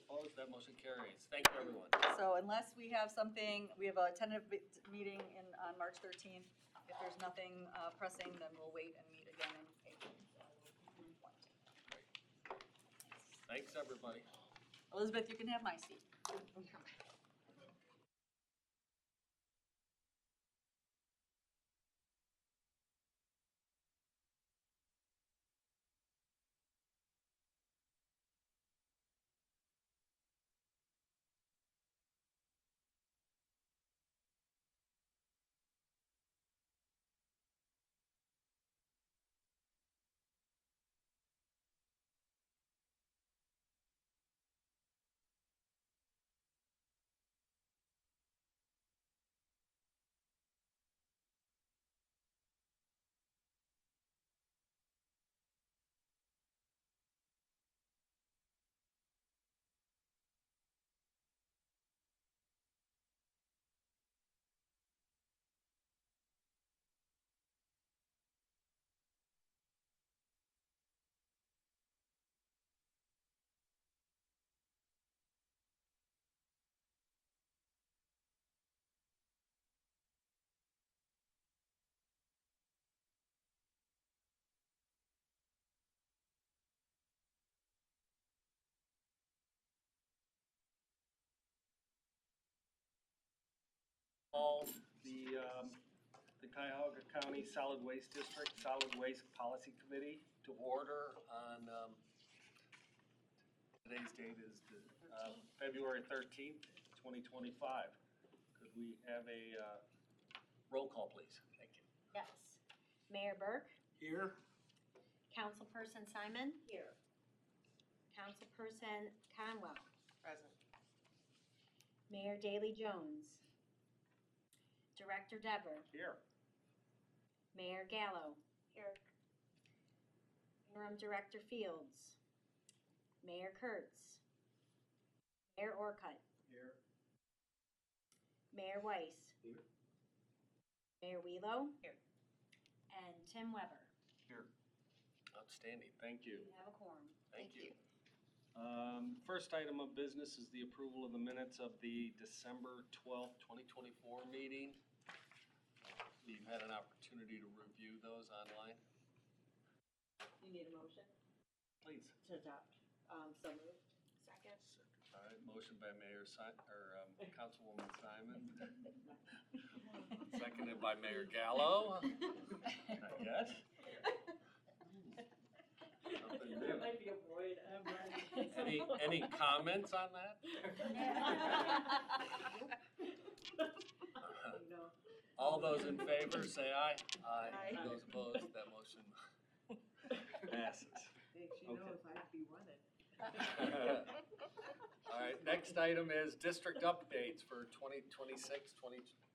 Opposed, that motion carries. Thank you, everyone. So unless we have something, we have a tentative meeting on March 13th. If there's nothing pressing, then we'll wait and meet again in April. Thanks, everybody. Elizabeth, you can have my seat. All the Cuyahoga County Solid Waste District Solid Waste Policy Committee to order on, today's date is February 13th, 2025. Could we have a roll call, please? Thank you. Yes. Mayor Burke, Here? Councilperson Simon. Here. Councilperson Conwell, Present. Mayor Daley Jones, Director Deborah, Here. Mayor Gallo. Here. Interim Director Fields, Mayor Kurtz, Mayor Orcutt, Here. Mayor Weiss. Here. Mayor Wheelo. Here. And Tim Weber. Here. Outstanding, thank you. You have a quorum. Thank you. First item of business is the approval of the minutes of the December 12th, 2024 meeting. You've had an opportunity to review those online. You need a motion Please. to adopt, so moved. Second. All right, motion by Councilwoman Simon. Seconded by Mayor Gallo. Not yet. Something There new. might be a void. Any comments on that? No. All those in favor, say aye. Aye. Those opposed, that motion passes. Thanks, Okay. if I'd be running. All right, next item is district updates for 2026,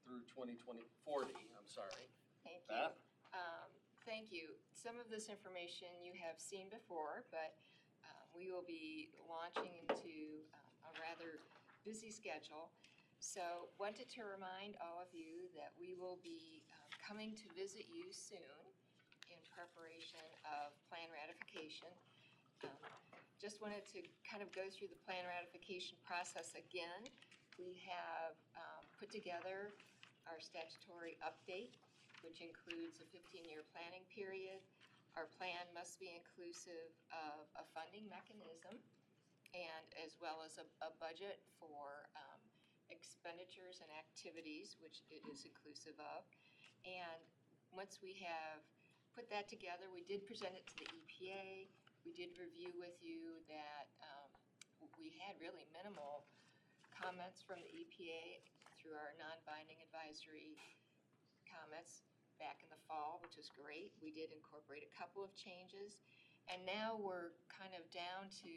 through 2040, I'm sorry. Thank you. Beth? Thank you. Some of this information you have seen before, but we will be launching into a rather busy schedule. So wanted to remind all of you that we will be coming to visit you soon in preparation of plan ratification. Just wanted to kind of go through the plan ratification process again. We have put together our statutory update, which includes a 15-year planning period. Our plan must be inclusive of a funding mechanism and as well as a budget for expenditures and activities, which it is inclusive of. And once we have put that together, we did present it to the EPA. We did review with you that we had really minimal comments from the EPA through our non-binding advisory comments back in the fall, which was great. We did incorporate a couple of changes. And now we're kind of down to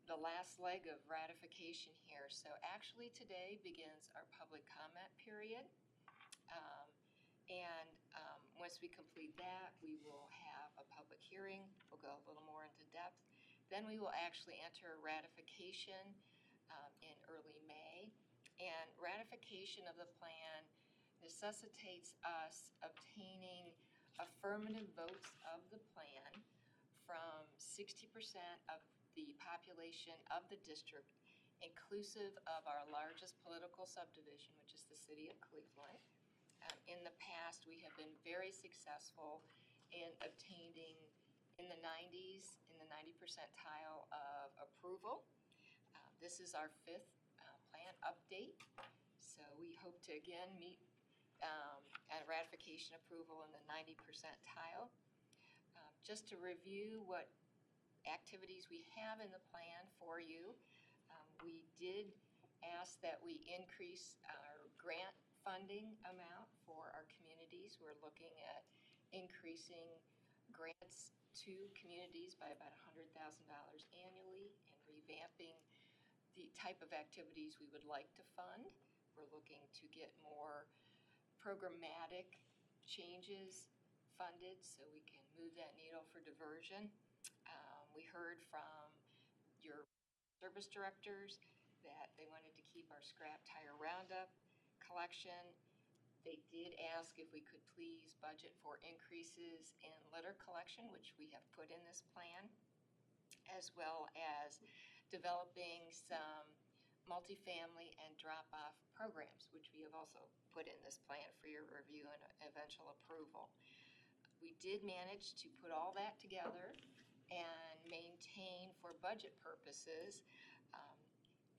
the last leg of ratification here. So actually today begins our public comment period. Once we complete that, we will have a public hearing. We'll go a little more into depth. Then we will actually enter ratification in early May. And ratification of the plan necessitates us obtaining affirmative votes of the plan from 60% of the population of the district, inclusive of our largest political subdivision, which is the city of Cleveland. In the past, we have been very successful in obtaining in the 90s, in the 90 percentile of approval. This is our fifth plan update, so we hope to again meet at ratification approval in the 90 percentile. Just to review what activities we have in the plan for you, we did ask that we increase our grant funding amount for our communities. We're looking at increasing grants to communities by about $100,000 annually and revamping the type of activities we would like to fund. We're looking to get more programmatic changes funded so we can move that needle for diversion. We heard from your service directors that they wanted to keep our scrap tire roundup collection. They did ask if we could please budget for increases in litter collection, which we have put in this plan, as well as developing some multifamily and drop-off programs, which we have also put in this plan for your review and eventual approval. We did manage to put all that together and maintain for budget purposes,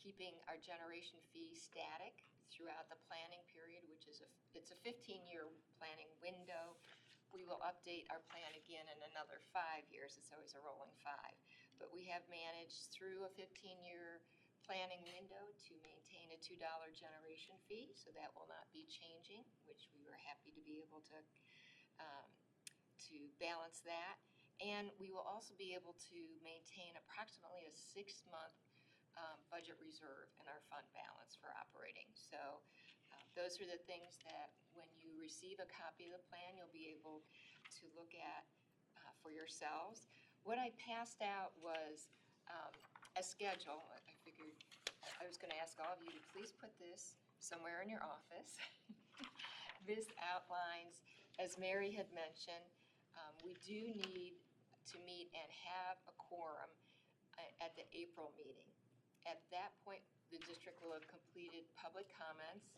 keeping our generation fee static throughout the planning period, which is it's a 15-year planning window. We will update our plan again in another 5 years. It's always a rolling 5. But we have managed through a 15-year planning window to maintain a $2 generation fee, so that will not be changing, which we were happy to be able to balance that. And we will also be able to maintain approximately a 6-month budget reserve in our fund balance for operating. So those are the things that when you receive a copy of the plan, you'll be able to look at for yourselves. What I passed out was a schedule. I figured I was going to ask all of you to please put this somewhere in your office. This outlines, as Mary had mentioned, we do need to meet and have a quorum at the April meeting. At that point, the district will have completed public comments.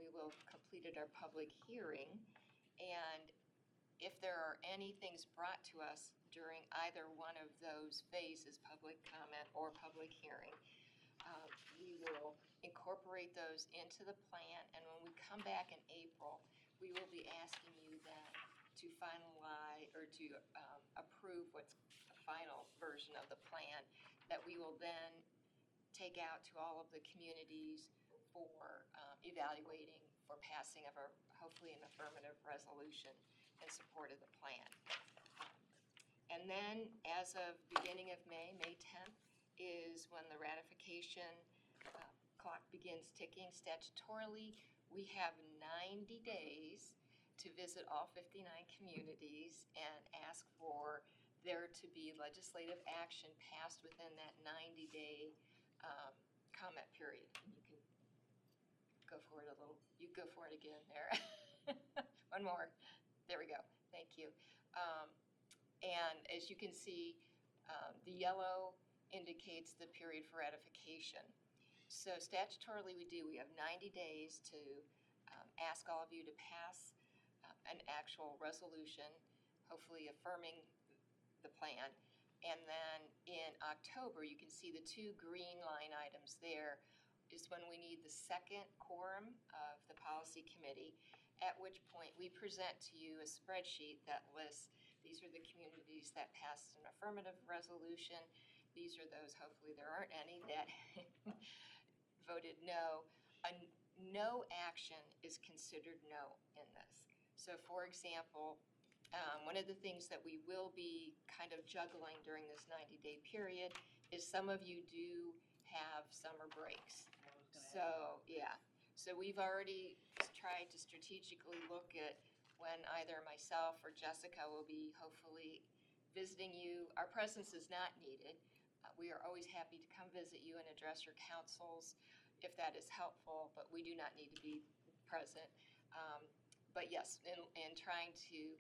We will have completed our public hearing. And if there are any things brought to us during either one of those phases, public comment or public hearing, we will incorporate those into the plan. And when we come back in April, we will be asking you then to finalize or to approve what's the final version of the plan that we will then take out to all of the communities for evaluating for passing of hopefully an affirmative resolution in support of the plan. And then as of beginning of May 10th, is when the ratification clock begins ticking statutorily. We have 90 days to visit all 59 communities and ask for there to be legislative action passed within that 90-day comment period. And you can go for it a little, you go for it again there. One more. There we go. Thank you. And as you can see, the yellow indicates the period for ratification. So statutorily we have 90 days to ask all of you to pass an actual resolution, hopefully affirming the plan. And then in October, you can see the 2 green line items there is when we need the second quorum of the policy committee, at which point we present to you a spreadsheet that lists these are the communities that passed an affirmative resolution. These are those, hopefully there aren't any, that voted no. A no action is considered no in this. So for example, one of the things that we will be kind of juggling during this 90-day period is some of you do have summer breaks. So, yeah. So we've already tried to strategically look at when either myself or Jessica will be hopefully visiting you. Our presence is not needed. We are always happy to come visit you and address your councils if that is helpful, but we do not need to be present. But yes, in trying to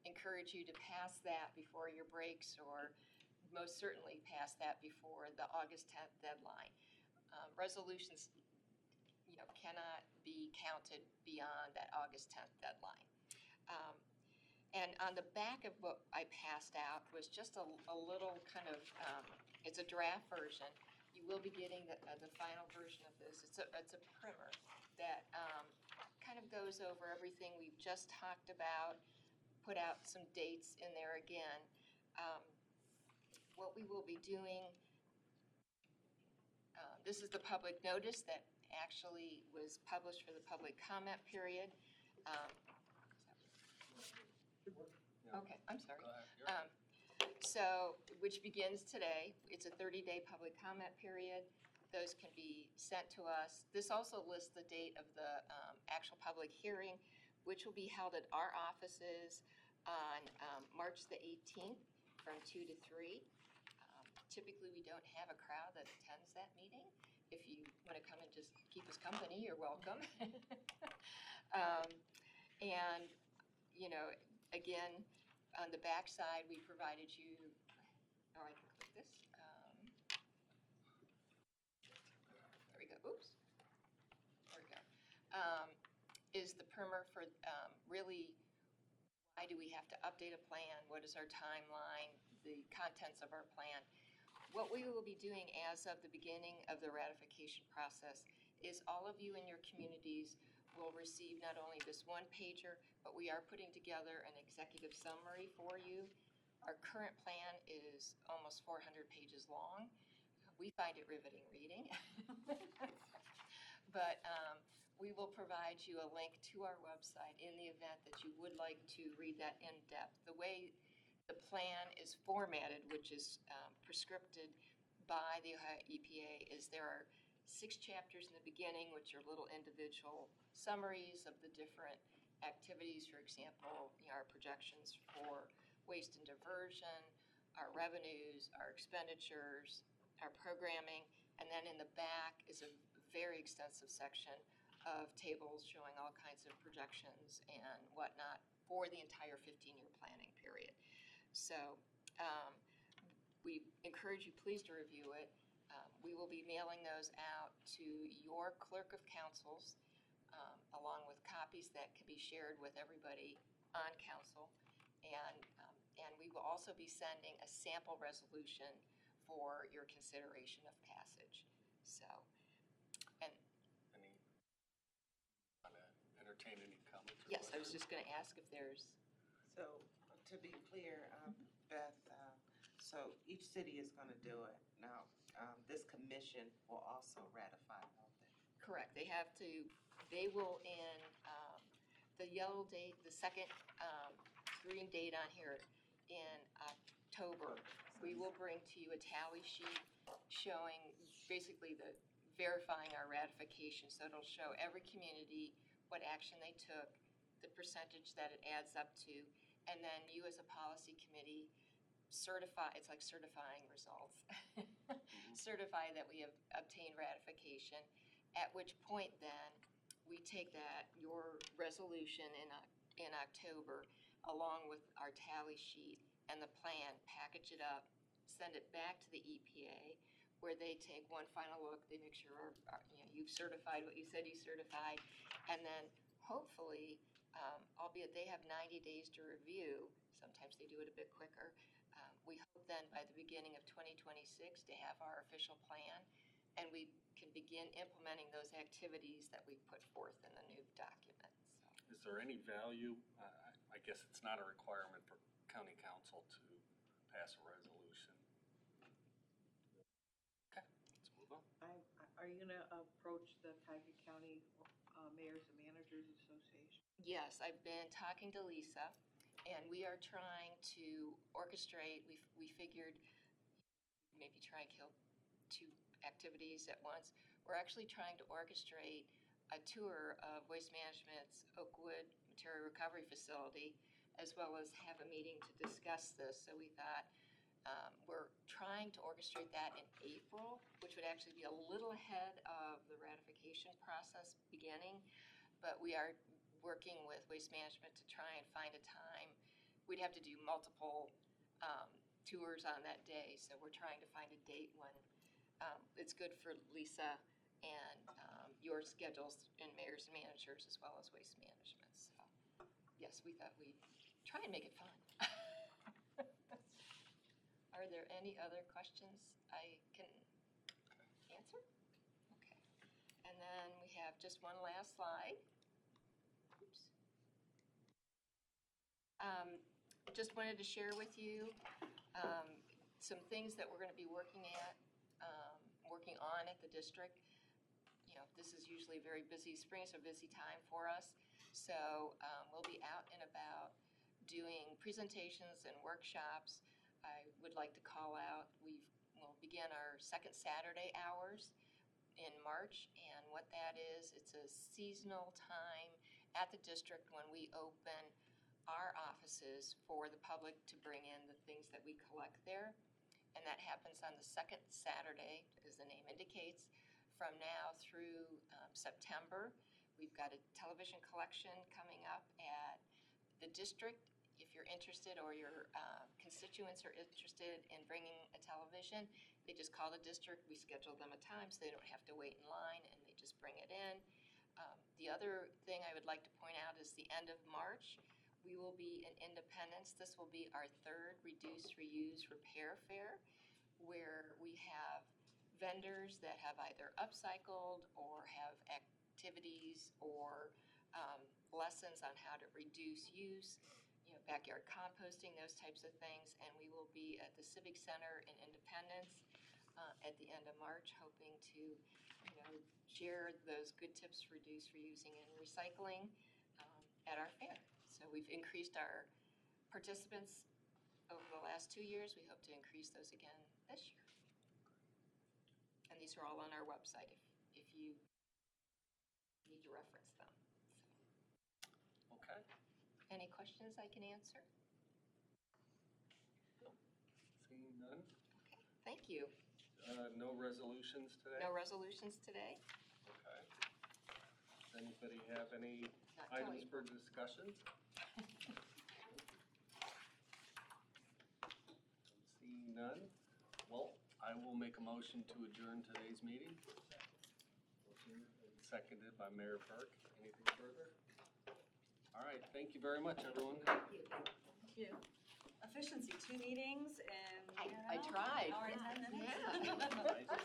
encourage you to pass that before your breaks, or most certainly pass that before the August 10th deadline. Resolutions, cannot be counted beyond that August 10th deadline. And on the back of what I passed out was just a little kind of, it's a draft version. You will be getting the final version of this. It's a primer that kind of goes over everything we've just talked about, put out some dates in there again. What we will be doing, this is the public notice that actually was published for the public comment period. Okay, I'm sorry. So, which begins today. It's a 30-day public comment period. Those can be sent to us. This also lists the date of the actual public hearing, which will be held at our offices on March the 18th from 2 to 3. Typically, we don't have a crowd that attends that meeting. If you want to come and just keep us company, you're welcome. And, again, on the back side, we provided you, or I can click this. There we go. Oops. There we go. Is the primer for really why do we have to update a plan? What is our timeline? The contents of our plan. What we will be doing as of the beginning of the ratification process is all of you in your communities will receive not only this one pager, but we are putting together an executive summary for you. Our current plan is almost 400 pages long. We find it riveting reading. But we will provide you a link to our website in the event that you would like to read that in depth. The way the plan is formatted, which is prescripted by the Ohio EPA, is there are 6 chapters in the beginning, which are little individual summaries of the different activities. For example, our projections for waste and diversion, our revenues, our expenditures, our programming, and then in the back is a very extensive section of tables showing all kinds of projections and whatnot for the entire 15-year planning period. So We encourage you please to review it. We will be mailing those out to your clerk of councils, along with copies that can be shared with everybody on council. And we will also be sending a sample resolution for your consideration of passage. So, and Any, want to entertain any comments? or yes, I was questions? just going to ask if there's, So, to be clear, Beth, so each city is gonna do it. Now, this commission will also ratify, won't they? correct, they will in, the yellow date, the second green date on here in October, we will bring to you a tally sheet showing basically verifying our ratification. So it'll show every community what action they took, the percentage that it adds up to, and then you as a policy committee certify, it's like certifying results. Certify that we have obtained ratification, at which point then we take your resolution in October, along with our tally sheet and the plan, package it up, send it back to the EPA, where they take one final look, they make sure you've certified what you said you certified, and then hopefully, albeit they have 90 days to review, sometimes they do it a bit quicker, we hope then by the beginning of 2026 to have our official plan, and we can begin implementing those activities that we put forth in the new document. Is there any value, I guess it's not a requirement for county council to pass a resolution. Okay, let's move on. Are you gonna approach the Cuyahoga County Mayors and Managers Association? Yes, I've been talking to Lisa, and we are trying to orchestrate, we figured maybe try and kill two activities at once. We're actually trying to orchestrate a tour of Waste Management's Oakwood Material Recovery Facility, as well as have a meeting to discuss this. So we thought, we're trying to orchestrate that in April, which would actually be a little ahead of the ratification process beginning, but we are working with Waste Management to try and find a time. We'd have to do multiple tours on that day, so we're trying to find a date when it's good for Lisa and your schedules and mayors and managers, as well as Waste Management. So yes, we thought we'd try and make it fun. Are there any other questions I can answer? Okay. And then we have just one last slide. Oops. Just wanted to share with you some things that we're going to be working on at the district. You know, this is usually a very busy spring, so a busy time for us. So we'll be out and about doing presentations and workshops. I would like to call out, we'll begin our second Saturday hours in March, and what that is, it's a seasonal time at the district when we open our offices for the public to bring in the things that we collect there. And that happens on the second Saturday, as the name indicates, from now through September. We've got a television collection coming up at the district. If you're interested or your constituents are interested in bringing a television, they just call the district. We schedule them a time so they don't have to wait in line, and they just bring it in. The other thing I would like to point out is the end of March, we will be in Independence. This will be our third Reduce, Reuse, Repair Fair, where we have vendors that have either upcycled or have activities or lessons on how to reduce use, backyard composting, those types of things. And we will be at the Civic Center in Independence at the end of March, hoping to, share those good tips for reduce, reusing, and recycling at our fair. So we've increased our participants over the last 2 years. We hope to increase those again this year. And these are all on our website if you need to reference them. Okay. Any questions I can answer? Seeing none. Thank you. No resolutions today? No resolutions today? Okay. Does anybody have any Not items Joey. for discussion? none, well, I will make a motion to adjourn today's meeting. Seconded by Mayor Burke. Anything further? All right, thank you very much, everyone. Thank you. Efficiency, 2 meetings and. I tried. Hour and 10 minutes. Yeah. Nice.